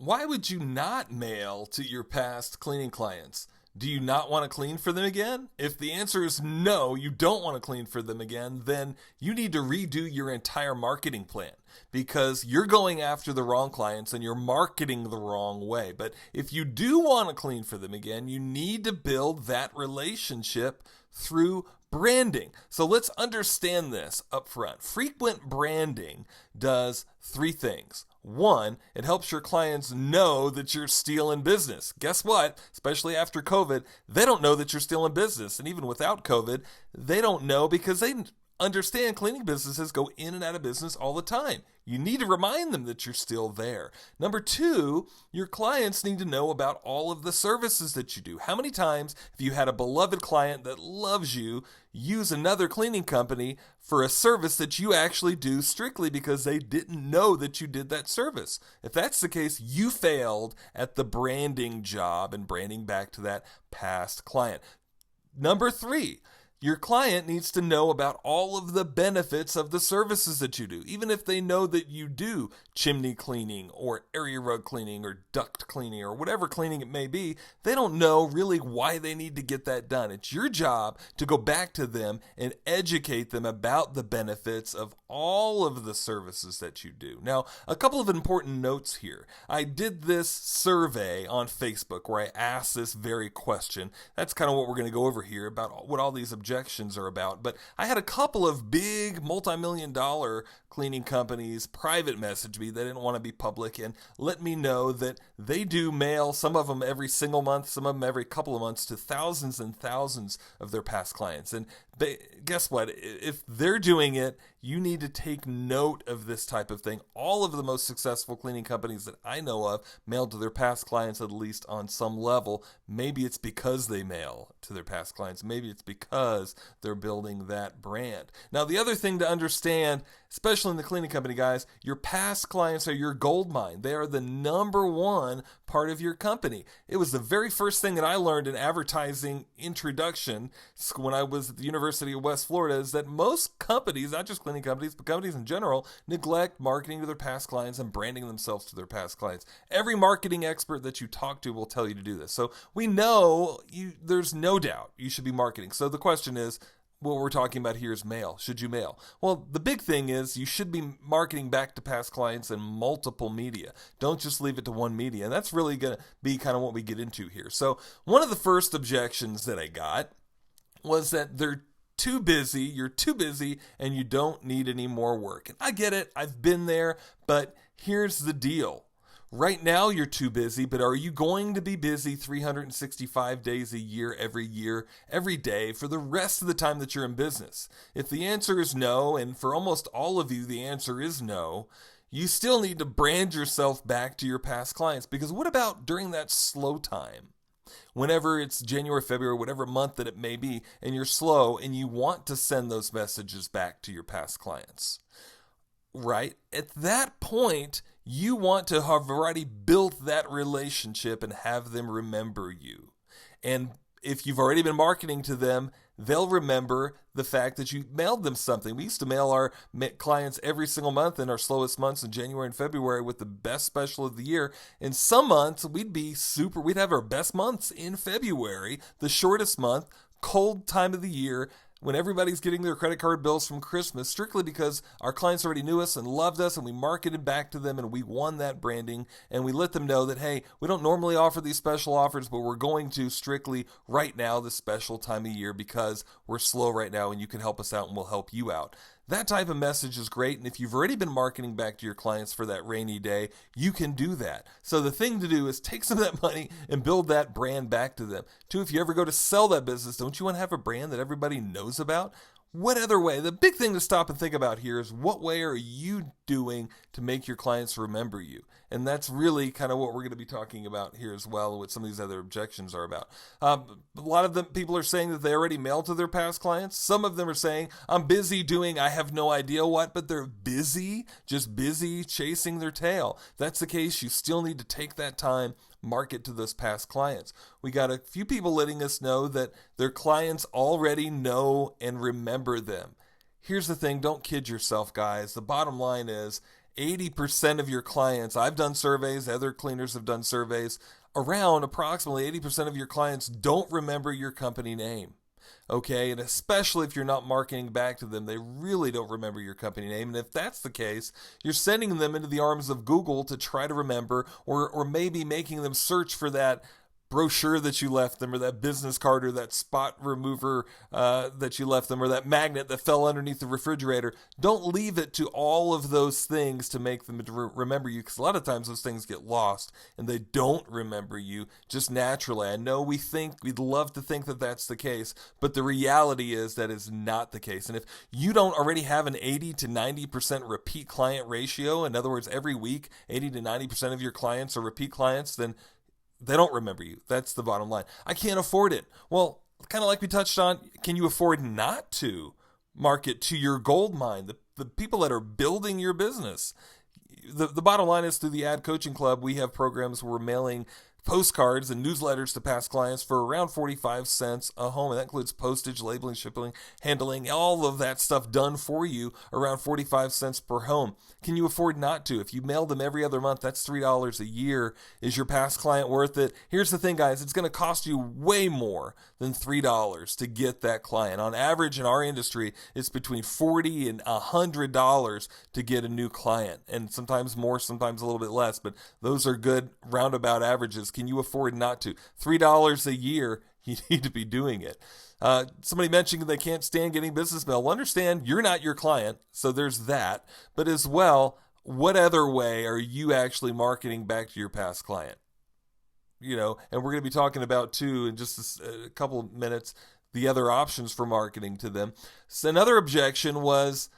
Why would you not mail to your past cleaning clients? Do you not want to clean for them again? If the answer is no, you don't want to clean for them again, then you need to redo your entire marketing plan because you're going after the wrong clients and you're marketing the wrong way. But if you do want to clean for them again, you need to build that relationship through branding. So let's understand this up front. Frequent branding does three things. One, it helps your clients know that you're still in business. Guess what? Especially after COVID, they don't know that you're still in business. And even without COVID, they don't know because they understand cleaning businesses go in and out of business all the time. You need to remind them that you're still there. Number two, your clients need to know about all of the services that you do. How many times have you had a beloved client that loves you use another cleaning company for a service that you actually do strictly because they didn't know that you did that service? If that's the case, you failed at the branding job and branding back to that past client. Number three, your client needs to know about all of the benefits of the services that you do. Even if they know that you do chimney cleaning or area rug cleaning or duct cleaning or whatever cleaning it may be, they don't know really why they need to get that done. It's your job to go back to them and educate them about the benefits of all of the services that you do. Now, a couple of important notes here. I did this survey on Facebook where I asked this very question. That's kind of what we're going to go over here about what all these objections are about. But I had a couple of big multi-million-dollar cleaning companies private message me. They didn't want to be public and let me know that they do mail, some of them every single month, some of them every couple of months, to thousands and thousands of their past clients. And guess what? If they're doing it, you need to take note of this type of thing. All of the most successful cleaning companies that I know of mail to their past clients at least on some level. Maybe it's because they mail to their past clients. Maybe it's because they're building that brand. Now, the other thing to understand, especially in the cleaning company, guys, your past clients are your gold mine. They are the number one part of your company. It was the very first thing that I learned in advertising introduction when I was at the University of West Florida is that most companies, not just cleaning companies, but companies in general, neglect marketing to their past clients and branding themselves to their past clients. Every marketing expert that you talk to will tell you to do this. So we know there's no doubt you should be marketing. So the question is, what we're talking about here is mail. Should you mail? Well, the big thing is you should be marketing back to past clients in multiple media. Don't just leave it to one media. And that's really going to be kind of what we get into here. So one of the first objections that I got was that they're too busy, you're too busy, and you don't need any more work. And I get it. I've been there. But here's the deal. Right now you're too busy, but are you going to be busy 365 days a year, every day, for the rest of the time that you're in business? If the answer is no, and for almost all of you the answer is no, you still need to brand yourself back to your past clients. Because what about during that slow time? Whenever it's January, February, whatever month that it may be, and you're slow and you want to send those messages back to your past clients, right? At that point, you want to have already built that relationship and have them remember you. And if you've already been marketing to them, they'll remember the fact that you mailed them something. We used to mail our clients every single month in our slowest months in January and February with the best special of the year. In some months, we'd have our best months in February, the shortest month, cold time of the year, when everybody's getting their credit card bills from Christmas, strictly because our clients already knew us and loved us and we marketed back to them and we won that branding and we let them know that, hey, we don't normally offer these special offers, but we're going to strictly right now, this special time of year, because we're slow right now and you can help us out and we'll help you out. That type of message is great, and if you've already been marketing back to your clients for that rainy day, you can do that. So the thing to do is take some of that money and build that brand back to them. Two, if you ever go to sell that business, don't you want to have a brand that everybody knows about? What other way? The big thing to stop and think about here is what way are you doing to make your clients remember you? And that's really kind of what we're going to be talking about here as well, and what some of these other objections are about. A lot of them people are saying that they already mailed to their past clients. Some of them are saying, I'm busy doing I have no idea what, but they're busy, just busy chasing their tail. If that's the case, you still need to take that time, market to those past clients. We got a few people letting us know that their clients already know and remember them. Here's the thing, don't kid yourself, guys. The bottom line is, 80% of your clients, I've done surveys, other cleaners have done surveys, around approximately 80% of your clients don't remember your company name. Okay, and especially if you're not marketing back to them, they really don't remember your company name. And if that's the case, you're sending them into the arms of Google to try to remember, or maybe making them search for that brochure that you left them, or that business card, or that spot remover that you left them, or that magnet that fell underneath the refrigerator. Don't leave it to all of those things to make them remember you, because a lot of times those things get lost and they don't remember you just naturally. I know we'd love to think that that's the case, but the reality is that is not the case. And if you don't already have an 80 to 90% repeat client ratio, in other words, every week 80 to 90% of your clients are repeat clients, then they don't remember you. That's the bottom line. I can't afford it. Well, kind of like we touched on, can you afford not to market to your gold mine, the people that are building your business? The bottom line is, through the Ad Coaching Club, we have programs where we're mailing postcards and newsletters to past clients for around 45 cents a home. And that includes postage, labeling, shipping, handling, all of that stuff done for you, around 45 cents per home. Can you afford not to? If you mail them every other month, that's $3 a year. Is your past client worth it? Here's the thing, guys. It's going to cost you way more than $3 to get that client. On average, in our industry, it's between $40 and $100 to get a new client. And sometimes more, sometimes a little bit less. But those are good roundabout averages. Can you afford not to? $3 a year, you need to be doing it. Somebody mentioned they can't stand getting business mail. Well, understand, you're not your client, so there's that. But as well, what other way are you actually marketing back to your past client? And we're going to be talking about, too, in just a couple of minutes, the other options for marketing to them. So another objection was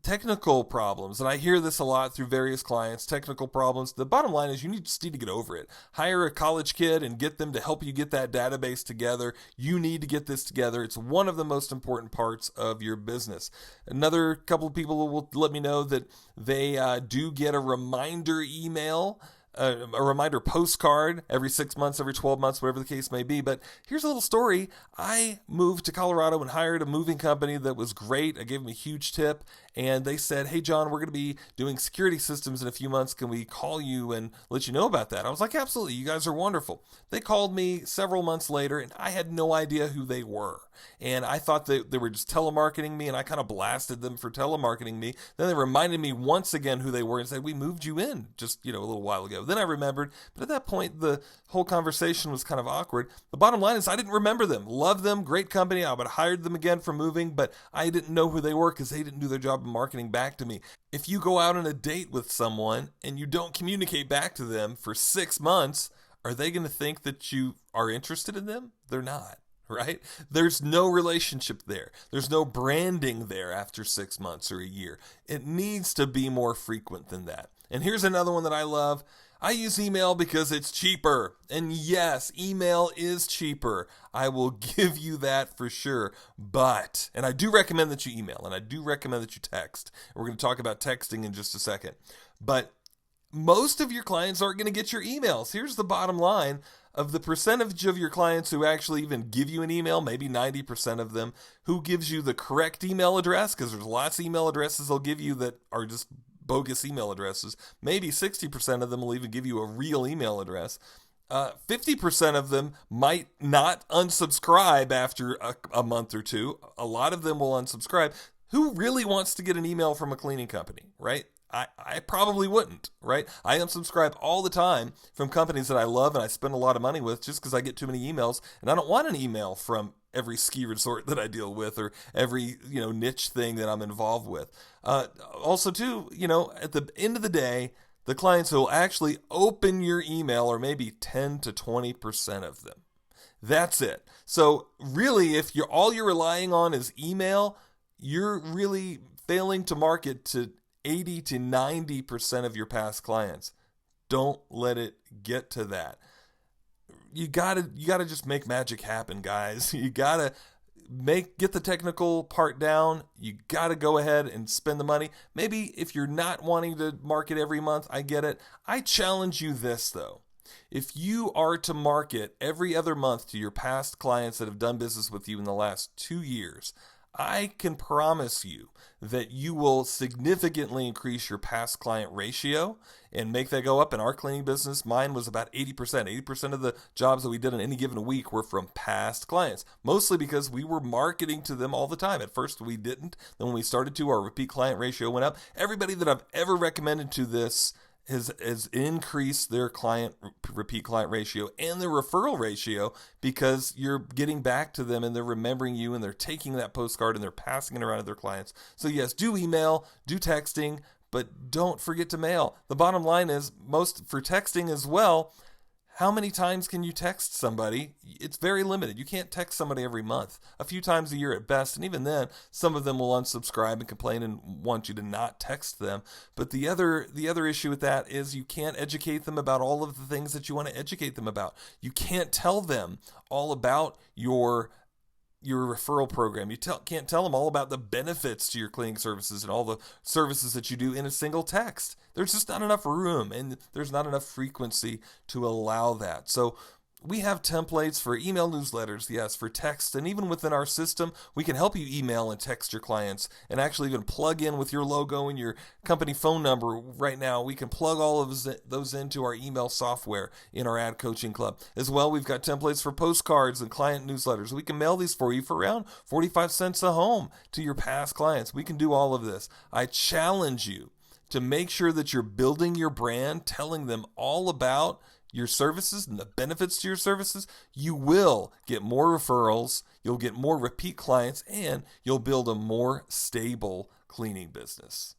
technical problems. And I hear this a lot through various clients, technical problems. The bottom line is, you just need to get over it. Hire a college kid and get them to help you get that database together. You need to get this together. It's one of the most important parts of your business. Another couple of people will let me know that they do get a reminder email, a reminder postcard every 6 months, every 12 months, whatever the case may be. But here's a little story. I moved to Colorado and hired a moving company that was great. I gave them a huge tip, and they said, "Hey, John, we're going to be doing security systems in a few months. Can we call you and let you know about that?" I was like, "Absolutely. You guys are wonderful." They called me several months later, and I had no idea who they were. And I thought they were just telemarketing me, and I kind of blasted them for telemarketing me. Then they reminded me once again who they were and said, "We moved you in just, a little while ago." Then I remembered, but at that point, the whole conversation was kind of awkward. The bottom line is, I didn't remember them. Loved them, great company. I would have hired them again for moving, but I didn't know who they were because they didn't do their job of marketing back to me. If you go out on a date with someone and you don't communicate back to them for 6 months, are they going to think that you are interested in them? They're not. Right? There's no relationship there. There's no branding there after 6 months or a year. It needs to be more frequent than that. And here's another one that I love. I use email because it's cheaper. And yes, email is cheaper. I will give you that for sure. And I do recommend that you email, and I do recommend that you text. We're going to talk about texting in just a second. But most of your clients aren't going to get your emails. Here's the bottom line. Of the percentage of your clients who actually even give you an email, maybe 90% of them, who gives you the correct email address, because there's lots of email addresses they'll give you that are just bogus email addresses. Maybe 60% of them will even give you a real email address. 50% of them might not unsubscribe after a month or two. A lot of them will unsubscribe. Who really wants to get an email from a cleaning company, right? I probably wouldn't, right? I unsubscribe all the time from companies that I love and I spend a lot of money with just because I get too many emails, and I don't want an email from every ski resort that I deal with or every, niche thing that I'm involved with. Also too, at the end of the day, the clients who will actually open your email are maybe 10 to 20% of them. That's it. So really, if all you're relying on is email, you're really failing to market to 80 to 90% of your past clients. Don't let it get to that. You gotta just make magic happen, guys. You gotta get the technical part down. You gotta go ahead and spend the money. Maybe if you're not wanting to market every month, I get it. I challenge you this though. If you are to market every other month to your past clients that have done business with you in the last 2 years, I can promise you that you will significantly increase your past client ratio and make that go up. In our cleaning business, mine was about 80%. 80% of the jobs that we did in any given week were from past clients, mostly because we were marketing to them all the time. At first we didn't. Then when we started to, our repeat client ratio went up. Everybody that I've ever recommended to this has increased their repeat client ratio and their referral ratio, because you're getting back to them and they're remembering you and they're taking that postcard and they're passing it around to their clients. So yes, do email, do texting, but don't forget to mail. The bottom line is, most for texting as well, how many times can you text somebody? It's very limited. You can't text somebody every month. A few times a year at best, and even then, some of them will unsubscribe and complain and want you to not text them. But the other issue with that is you can't educate them about all of the things that you want to educate them about. You can't tell them all about your referral program. You can't tell them all about the benefits to your cleaning services and all the services that you do in a single text. There's just not enough room, and there's not enough frequency to allow that. So we have templates for email newsletters, yes, for text, and even within our system, we can help you email and text your clients and actually even plug in with your logo and your company phone number. Right now, we can plug all of those into our email software in our Ad Coaching Club. As well, we've got templates for postcards and client newsletters. We can mail these for you for around 45 cents a home to your past clients. We can do all of this. I challenge you to make sure that you're building your brand, telling them all about your services and the benefits to your services. You will get more referrals, you'll get more repeat clients, and you'll build a more stable cleaning business.